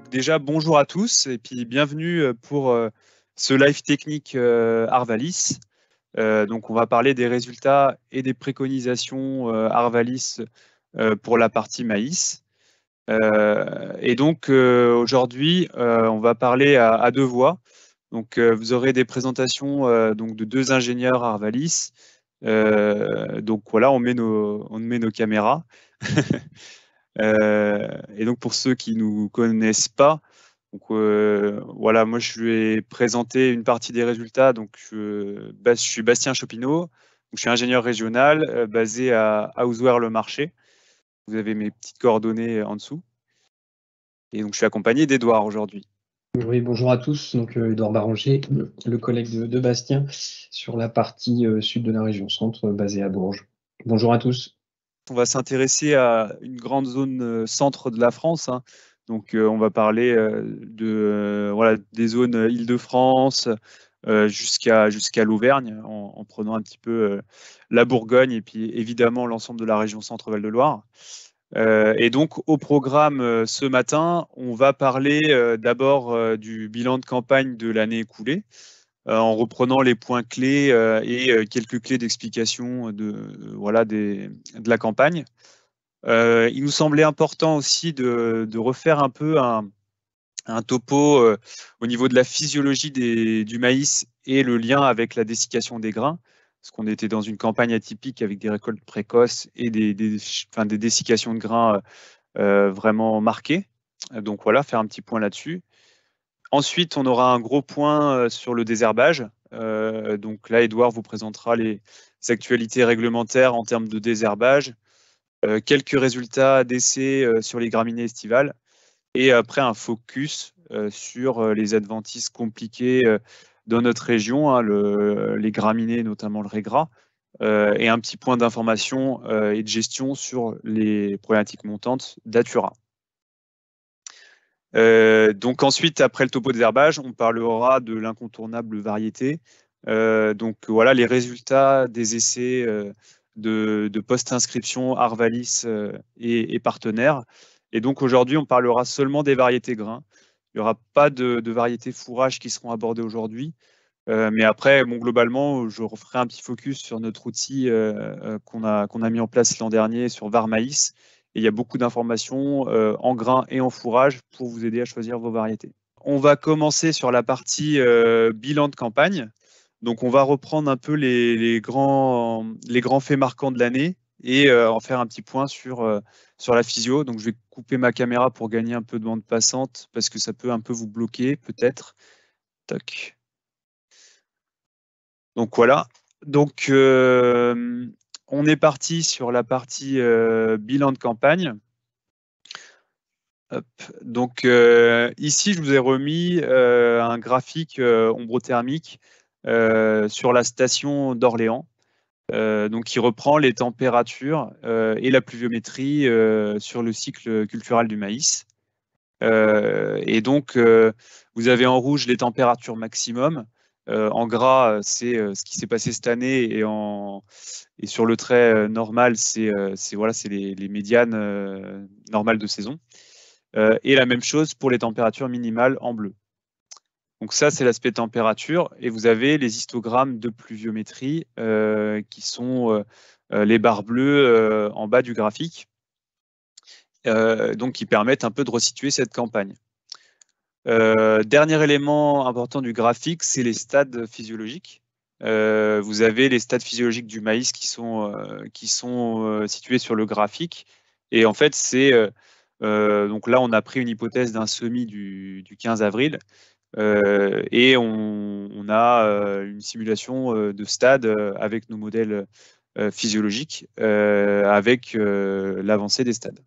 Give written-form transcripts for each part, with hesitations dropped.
Donc déjà, bonjour à tous et puis bienvenue pour ce live technique Arvalis. Donc on va parler des résultats et des préconisations Arvalis pour la partie maïs. Et donc aujourd'hui, on va parler à deux voix. Donc vous aurez des présentations donc de deux ingénieurs Arvalis. Donc voilà, on met nos caméras. Et donc pour ceux qui nous connaissent pas, donc voilà, moi je vais présenter une partie des résultats. Donc je suis Bastien Chopineau, donc, je suis ingénieur régional basé à Auzouer-le-Marché. Vous avez mes petites coordonnées en dessous. Et donc je suis accompagné d'Edouard aujourd'hui. Oui, bonjour à tous. Donc, Edouard Baranger, le collègue de Bastien, sur la partie sud de la région centre, basée à Bourges. Bonjour à tous. On va s'intéresser à une grande zone centre de la France, hein. Donc on va parler voilà, des zones Île-de-France jusqu'à l'Auvergne, en prenant un petit peu la Bourgogne et puis évidemment l'ensemble de la région Centre-Val-de-Loire. Et donc, au programme ce matin, on va parler d'abord du bilan de campagne de l'année écoulée, en reprenant les points clés et quelques clés d'explication voilà, de la campagne. Il nous semblait important aussi de refaire un peu un topo au niveau de la physiologie du maïs et le lien avec la dessiccation des grains, parce qu'on était dans une campagne atypique avec des récoltes précoces et des dessiccations de grains vraiment marquées. Donc voilà, faire un petit point là-dessus. Ensuite, on aura un gros point sur le désherbage. Donc là, Edouard vous présentera les actualités réglementaires en termes de désherbage, quelques résultats d'essais sur les graminées estivales, et après un focus sur les adventices compliqués dans notre région, hein, les graminées, notamment le régras, et un petit point d'information et de gestion sur les problématiques montantes d'Atura. Donc ensuite, après le topo des herbages, on parlera de l'incontournable variété. Donc voilà les résultats des essais de post-inscription Arvalis et partenaires. Et donc aujourd'hui, on parlera seulement des variétés grains. Il n'y aura pas de variétés fourrage qui seront abordées aujourd'hui. Mais après, bon, globalement, je referai un petit focus sur notre outil qu'on a mis en place l'an dernier sur VAR Maïs. Et il y a beaucoup d'informations en grains et en fourrage pour vous aider à choisir vos variétés. On va commencer sur la partie bilan de campagne. Donc, on va reprendre un peu les grands faits marquants de l'année et en faire un petit point sur la physio. Donc, je vais couper ma caméra pour gagner un peu de bande passante parce que ça peut un peu vous bloquer, peut-être. Toc. Donc voilà. Donc on est parti sur la partie bilan de campagne. Hop. Donc ici, je vous ai remis un graphique ombrothermique sur la station d'Orléans, donc qui reprend les températures et la pluviométrie sur le cycle cultural du maïs. Et donc, vous avez en rouge les températures maximum. En gras, c'est ce qui s'est passé cette année, et sur le trait normal, c'est voilà, les médianes normales de saison. Et la même chose pour les températures minimales en bleu. Donc ça, c'est l'aspect température, et vous avez les histogrammes de pluviométrie qui sont les barres bleues en bas du graphique, donc qui permettent un peu de resituer cette campagne. Dernier élément important du graphique, c'est les stades physiologiques. Vous avez les stades physiologiques du maïs qui sont situés sur le graphique. Et en fait, donc là, on a pris une hypothèse d'un semis du 15 avril. Et on a une simulation de stade avec nos modèles physiologiques, avec l'avancée des stades.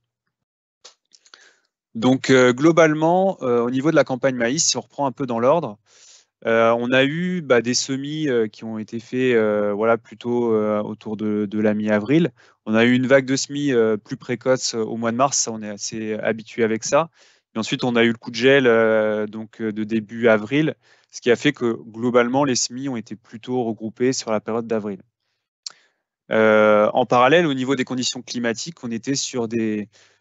Donc globalement, au niveau de la campagne maïs, si on reprend un peu dans l'ordre, on a eu des semis qui ont été faits voilà, plutôt autour de la mi-avril. On a eu une vague de semis plus précoce au mois de mars, ça, on est assez habitué avec ça. Et ensuite, on a eu le coup de gel donc, de début avril, ce qui a fait que globalement, les semis ont été plutôt regroupés sur la période d'avril. En parallèle, au niveau des conditions climatiques, on était sur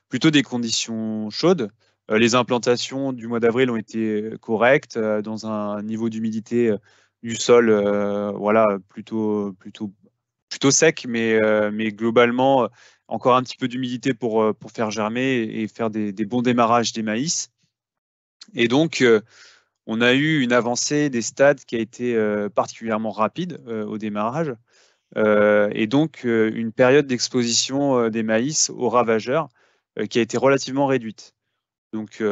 plutôt des conditions chaudes. Les implantations du mois d'avril ont été correctes, dans un niveau d'humidité du sol voilà, plutôt sec, mais globalement, encore un petit peu d'humidité pour faire germer et faire des bons démarrages des maïs. Et donc, on a eu une avancée des stades qui a été particulièrement rapide au démarrage. Et donc, une période d'exposition des maïs aux ravageurs qui a été relativement réduite. Donc,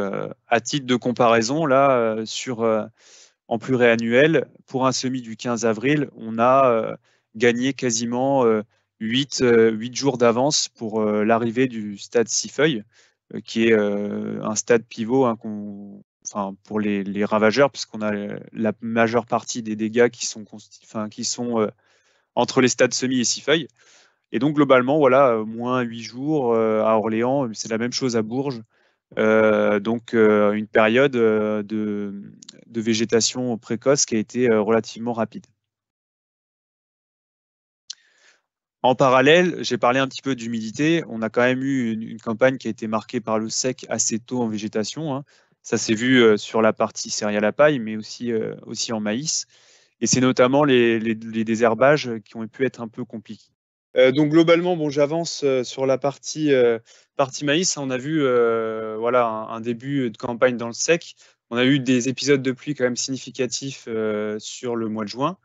à titre de comparaison, là, en pluriannuel, pour un semis du 15 avril, on a gagné quasiment 8 jours d'avance pour l'arrivée du stade 6 feuilles, qui est un stade pivot hein, pour les ravageurs, puisqu'on a la majeure partie des dégâts qui sont entre les stades semis et 6 feuilles. Et donc, globalement, voilà, moins 8 jours à Orléans, c'est la même chose à Bourges. Donc, une période de végétation précoce qui a été relativement rapide. En parallèle, j'ai parlé un petit peu d'humidité. On a quand même eu une campagne qui a été marquée par le sec assez tôt en végétation. Hein. Ça s'est vu sur la partie céréales à paille, mais aussi en maïs. Et c'est notamment les désherbages qui ont pu être un peu compliqués. Donc globalement, bon, j'avance sur la partie maïs. On a vu voilà, un début de campagne dans le sec. On a eu des épisodes de pluie quand même significatifs sur le mois de juin.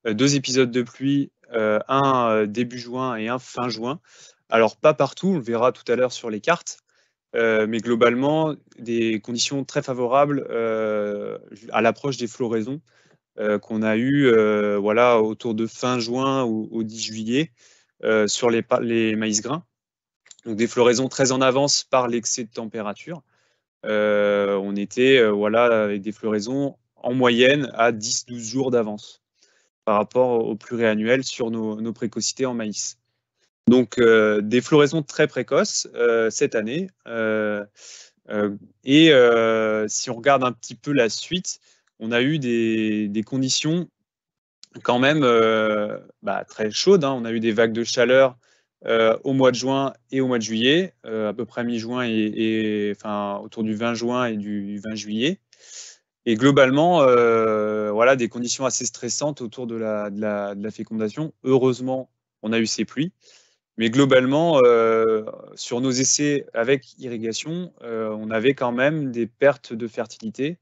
2 épisodes de pluie, un début juin et un fin juin. Alors pas partout, on le verra tout à l'heure sur les cartes, mais globalement, des conditions très favorables à l'approche des floraisons qu'on a eu voilà, autour de fin juin au 10 juillet. Sur les maïs grains. Donc des floraisons très en avance par l'excès de température. On était voilà, avec des floraisons en moyenne à 10-12 jours d'avance par rapport au pluriannuel sur nos précocités en maïs. Donc des floraisons très précoces cette année. Et si on regarde un petit peu la suite, on a eu des conditions quand même très chaude. Hein. On a eu des vagues de chaleur au mois de juin et au mois de juillet, à peu près mi-juin et enfin, autour du 20 juin et du 20 juillet. Et globalement, voilà, des conditions assez stressantes autour de la fécondation. Heureusement, on a eu ces pluies. Mais globalement, sur nos essais avec irrigation, on avait quand même des pertes de fertilité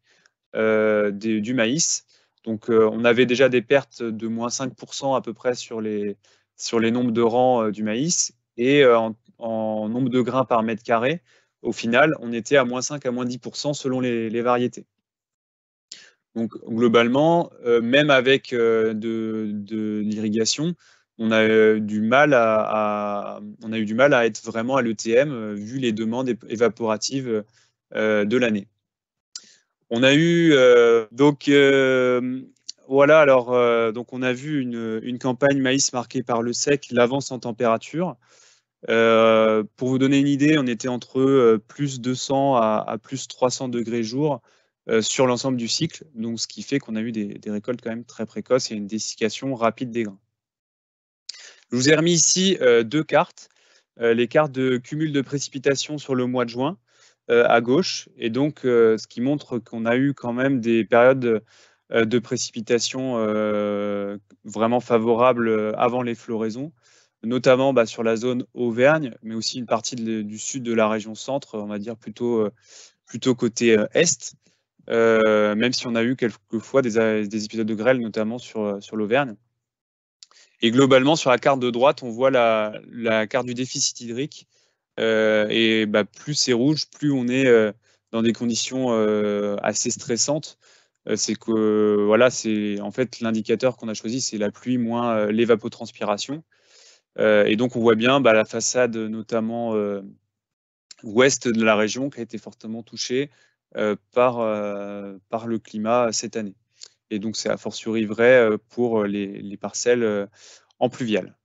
du maïs. Donc, on avait déjà des pertes de moins 5% à peu près sur les nombres de rangs du maïs. Et en nombre de grains par mètre carré, au final, on était à moins 5 à moins 10% selon les variétés. Donc, globalement, même avec de l'irrigation, on a eu du mal à être vraiment à l'ETM vu les demandes évaporatives de l'année. On a eu donc voilà, alors donc on a vu une campagne maïs marquée par le sec, l'avance en température. Pour vous donner une idée, on était entre plus 200 à plus 300 degrés jour sur l'ensemble du cycle, donc ce qui fait qu'on a eu des récoltes quand même très précoces et une dessiccation rapide des grains. Je vous ai remis ici 2 cartes, les cartes de cumul de précipitations sur le mois de juin à gauche, et donc ce qui montre qu'on a eu quand même des périodes de précipitations vraiment favorables avant les floraisons, notamment sur la zone Auvergne, mais aussi une partie du sud de la région centre, on va dire plutôt côté est, même si on a eu quelquefois des épisodes de grêle, notamment sur l'Auvergne. Et globalement, sur la carte de droite, on voit la carte du déficit hydrique. Et plus c'est rouge, plus on est dans des conditions assez stressantes. C'est que voilà, c'est en fait l'indicateur qu'on a choisi, c'est la pluie moins l'évapotranspiration. Et donc on voit bien la façade notamment ouest de la région qui a été fortement touchée par le climat cette année. Et donc c'est a fortiori vrai pour les parcelles en pluvial.